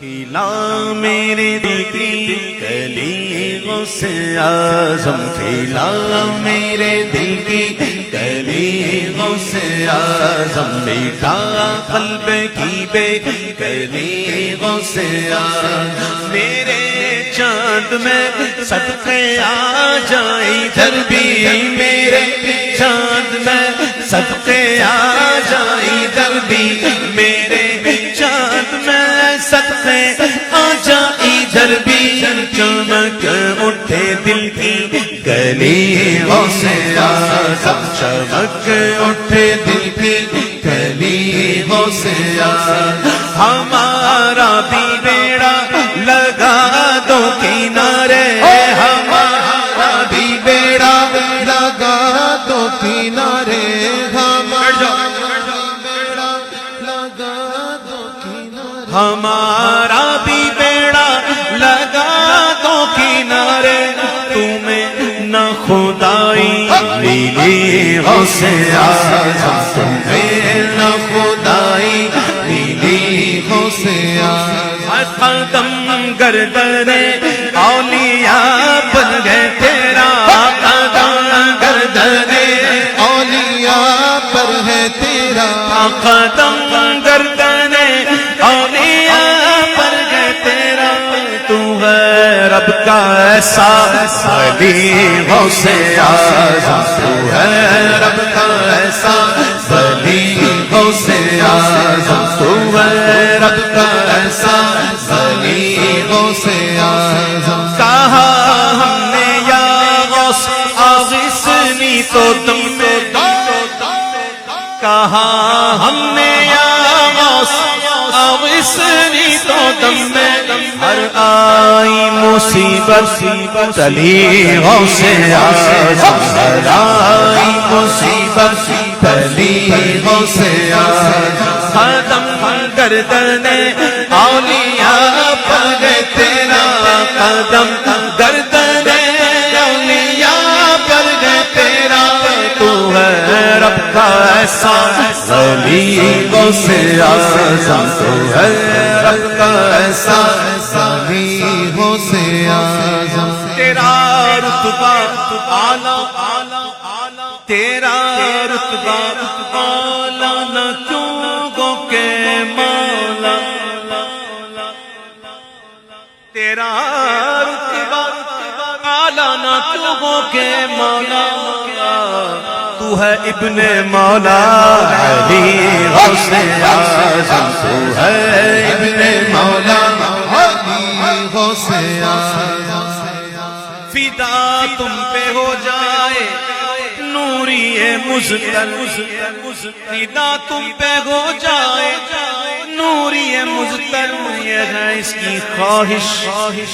کھلا میرے دل کی کلی غوث اعظم، کھلا میرے دل کی کلی غوث اعظم، میٹھا قلب کی بے کلی غوث اعظم، میرے چاند میں صدقے آ جائے ادھر بھی، میرے چاند میں صدقے آ جائے ادھر بھی، میرے چاند میں صدقے آ جائے ادھر بھی، چمک اٹھے دل کی کلی غوث اعظم، چمک اٹھے دل کی کلی غوث اعظم، ہمارا بھی بیڑا لگا دو کنارے، ہمارا بھی بیڑا لگا دو کنارے، ہمارا بیڑا لگا دو کنارے، ہمارا بھی بیڑا لگا دو کنارے، تمہیں نہ خدائی ملی غوث اعظم، تمہیں نہ خدائی ملی غوث اعظم، قدم گردن اولیاء بن گئے تیرا، قدم گردن اولیاء پر ہے تیرا، قدم گردن اولیاء پر ہے تیرا، تو ہے رب کا ایسا ولی غوث اعظم، تو ہے رب کا ایسا ولی غوث اعظم، تو ہے رب کا ایسا ولی غوث اعظم، کہا ہم نے یا غوث اغثنی تو تم نے، کہا ہم نے یا غوث اغثنی تو تم نے، ہر آئی مصیبت تلی غوث اعظم، ہر آئی مصیبت تلی غوث اعظم، قدم گردن اولیاء پر تیرا، قدم گردن اولیاء پر تیرا، تو ہے رب کا ایسا ولی غوث اعظم، تو ہے رب کا ایسا ولی غوث اعظم، تیرا رتبہ اعلیٰ، تیرا رتبہ اعلیٰ نہ کیوں گو کے مولا، تیرا رتبہ اعلیٰ نہ کیوں گو کے مولا، تو ہے ابن مولا علی غوث اعظم، تو ہے ابن مولا علی غوث اعظم، فدا تم پہ ہو جائے نوری مزتل، فدا تم پہ ہو جائے نوری مزتل، یہ ہے اس کی خواہش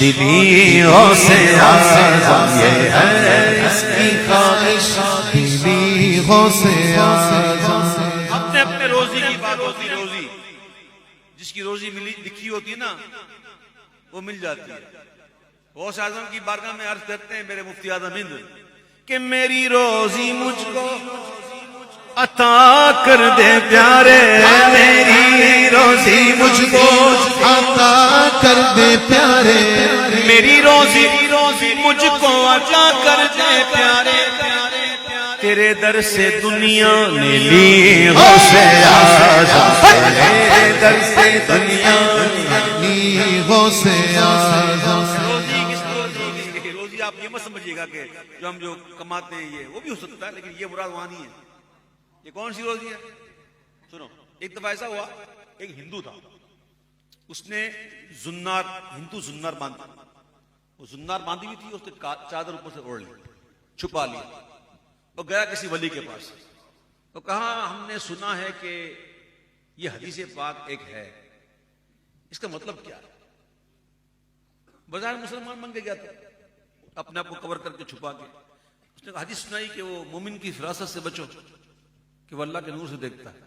دلی غوث اعظم، یہ ہے اس کی خواہش دلی غوث اعظم، اپنے اپنے روزی کی بات ہوتی، روزی جس کی روزی ملی لکھی ہوتی ہے نا وہ مل جاتی ہے، غوث اعظم کی بارگاہ میں عرض کرتے ہیں میرے مفتی اعظم ہند کہ میری روزی مجھ کو عطا کر دے پیارے، میری روزی مجھ کو عطا کر دے پیارے، میری روزی مجھ کو عطا کر دے پیارے، تیرے در سے دنیا نے لی غوث اعظم، تیرے در سے دنیا نے لی غوث اعظم، آپ یہ مت سمجھیے گا کہ جو ہم جو کماتے ہیں یہ وہ بھی ہو سکتا ہے، لیکن یہ مراد وہاں نہیں ہے، یہ کون سی روزی ہے؟ سنو، ایک دفعہ ایسا ہوا، ایک ہندو تھا، اس نے ہندو زنار باندھا، وہ زنار باندھی ہوئی تھی، اس نے چادر اوپر سے اوڑھ لی، چھپا لیا، اور گیا کسی ولی کے پاس، تو کہا ہم نے سنا ہے کہ یہ حدیث پاک ایک ہے، اس کا مطلب کیا ہے؟ بظاہر مسلمان بن کے گیا تھا، اپنے آپ کو کور کر کے چھپا کے، اس نے حدیث سنائی کہ وہ مومن کی فراست سے بچو کہ وہ اللہ کے نور سے دیکھتا ہے،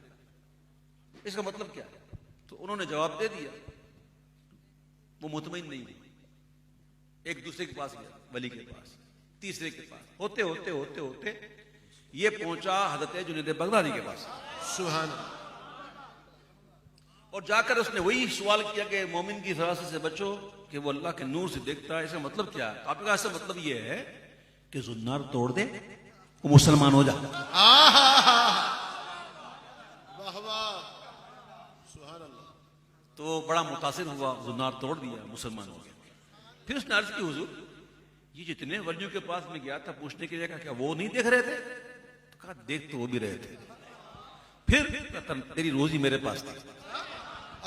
اس کا مطلب کیا ہے؟ تو انہوں نے جواب دے دیا، وہ مطمئن نہیں ہے، ایک دوسرے کے پاس گیا، ولی کے پاس، تیسرے کے پاس، ہوتے ہوتے ہوتے ہوتے یہ پہنچا حضرت جنید بغدادی کے پاس، سبحان اللہ، اور جا کر اس نے وہی سوال کیا کہ مومن کی فراست سے بچو کہ وہ اللہ کے نور سے دیکھتا ہے، اس کا مطلب کیا ہے؟ آپ کا اس کا مطلب یہ ہے کہ زنار توڑ دے وہ مسلمان ہو جائے. تو بڑا متاثر ہوا، زنار توڑ دیا، مسلمان ہو گیا. پھر اس نے عرض کی حضور یہ جتنے ولیوں کے پاس میں گیا تھا پوچھنے کے لیے کہا کیا وہ نہیں دیکھ رہے تھے؟ تو کہا دیکھ تو وہ بھی رہے تھے. پھر تیری روزی میرے پاس تھی.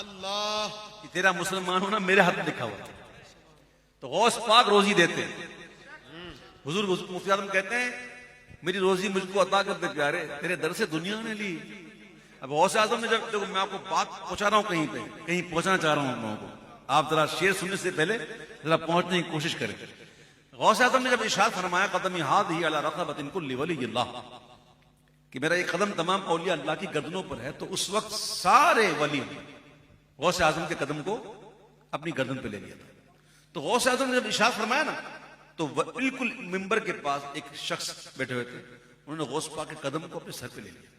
اللہ، تیرا مسلمان ہونا میرے ہاتھ لکھا ہوا تھا. تو غوث پاک روزی دیتے. حضور مفتی اعظم کہتے ہیں میری روزی مجھ کو عطا کر دے پیارے، تیرے در سے دنیا نے لی. اب غوث اعظم نے جب میں آپ کو بات پہنچا رہا ہوں کہیں پہنچانا چاہ رہا ہوں لوگوں کو، آپ ذرا شعر سننے سے پہلے ذرا پہنچنے کی کوشش کریں. غوث اعظم نے جب ارشاد فرمایا قدمی ہاتھ ہی علی رقبۃ کل ولی اللہ، کہ میرا ایک قدم تمام اولیاء اللہ کی گردنوں پر ہے، تو اس وقت سارے ولی غوث اعظم کے قدم کو اپنی گردن پہ لے لیا تھا. تو غوث اعظم نے جب ارشاد فرمایا نا تو بالکل ممبر کے پاس ایک شخص بیٹھے ہوئے تھے، انہوں نے غوث پاک کے قدم کو اپنے سر پہ لے لیا.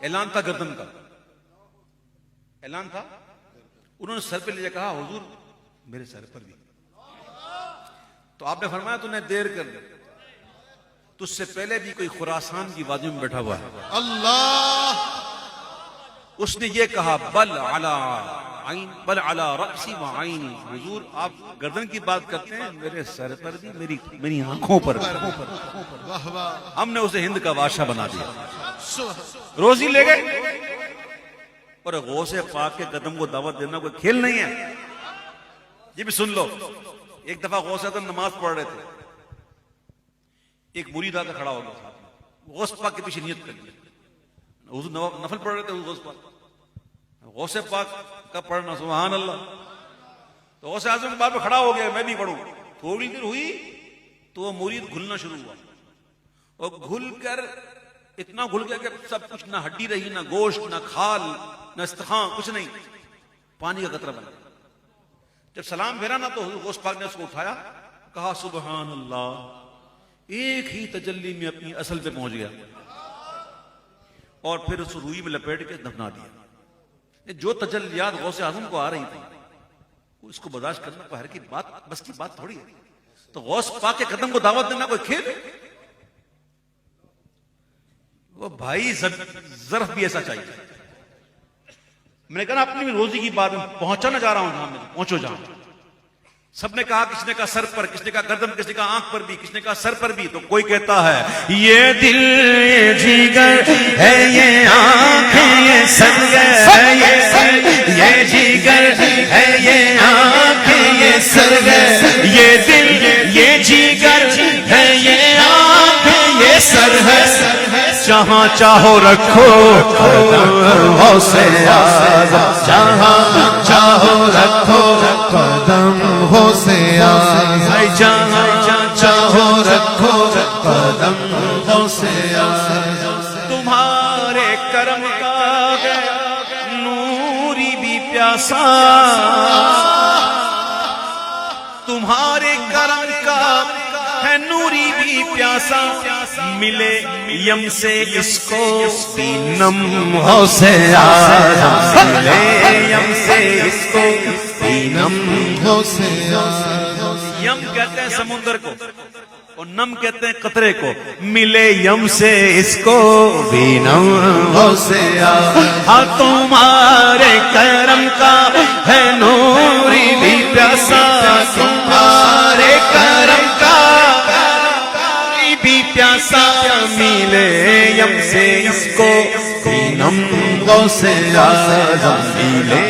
اعلان تھا گردن کا، اعلان تھا. انہوں نے سر پہ لے کہا حضور میرے سر پر بھی. تو آپ نے فرمایا تو نے دیر کر دی، تجھ سے پہلے بھی کوئی خراسان کی وادی میں بیٹھا ہوا ہے. اللہ، اس نے یہ کہا بل علی رأسی و عینی. حضور آپ گردن کی بات کرتے ہیں، میرے سر پر بھی، میری آنکھوں پر بھی. ہم نے اسے ہند کا بادشاہ بنا دیا. روزی لے گئے. اور غوث پاک کے قدم کو دعوت دینا کوئی کھیل نہیں ہے. یہ بھی سن لو. ایک دفعہ غوث اعظم نماز پڑھ رہے تھے، ایک مرید آ کے کھڑا ہو گیا ساتھ میں، غوث پاک کے پیچھے نیت کر لیا. حضور نفل پڑھ رہے تھے، غوث غوث پاک کا پڑھنا سبحان اللہ. تو غوث اعظم کے بعد میں کھڑا ہو گیا میں بھی پڑھوں. تھوڑی دیر ہوئی تو وہ مرید گھلنا شروع ہوا، اور گھل کر اتنا گھل گیا کہ سب کچھ نہ ہڈی رہی، نہ گوشت، نہ کھال، نہ استخوان، کچھ نہیں، پانی کا قطرہ بنا. جب سلام پھیرا نا تو غوث پاک نے اس کو اٹھایا، کہا سبحان اللہ، ایک ہی تجلی میں اپنی اصل پہ پہنچ گیا، اور پھر اس روئی میں لپیٹ کے دفنا دیا. جو تجلیات غوث اعظم کو آ رہی تھی اس کو برداشت کرنا کوئی ہر کی بات بس کی بات تھوڑی ہے. تو غوث پاک کے قدم کو دعوت دینا کوئی کھیل؟ وہ بھائی ظرف بھی ایسا چاہیے. میں نے کہا اپنی روزی کی بات میں پہنچانا چاہ رہا ہوں جہاں میں، پہنچو جہاں. سب نے کہا، کس نے کہا سر پر، کس نے کہا گردن، کس نے کہا آنکھ پر بھی، کس نے کہا سر پر بھی. تو کوئی کہتا ہے یہ دل، یہ جگر ہے، یہ آنکھ، یہ سر ہے، یہ جگر ہے، یہ آنکھ، یہ سر ہے، یہ دل، یہ جگر ہے، یہ آنکھ، یہ سر ہے. جہاں چاہو رکھو غوث اعظم، جہاں چاہو رکھو قدم غوث اعظم، جہاں چاہو رکھو قدم غوث اعظم. تمہارے کرم کا نوری بھی پیاسا، تمہارے کرم کا ہے نوری بھی پیاسا، ملے یم سے اس کو نم غوث اعظم، ملے یم سے اس کو نم غوث اعظم. یم کہتے ہیں سمندر کو، اور نم کہتے ہیں قطرے کو. ملے یم سے اس کو بھی نم غوث اعظم. ہاں تمہارے کرم کا ہے نوری بھی پیاسا، تمہارے کرم کا بھی پیاسا، ملے یم سے اس کو بھی نم غوث اعظم، ملے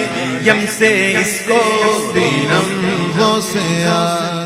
یم سے اس کو بھی نم غوث اعظم.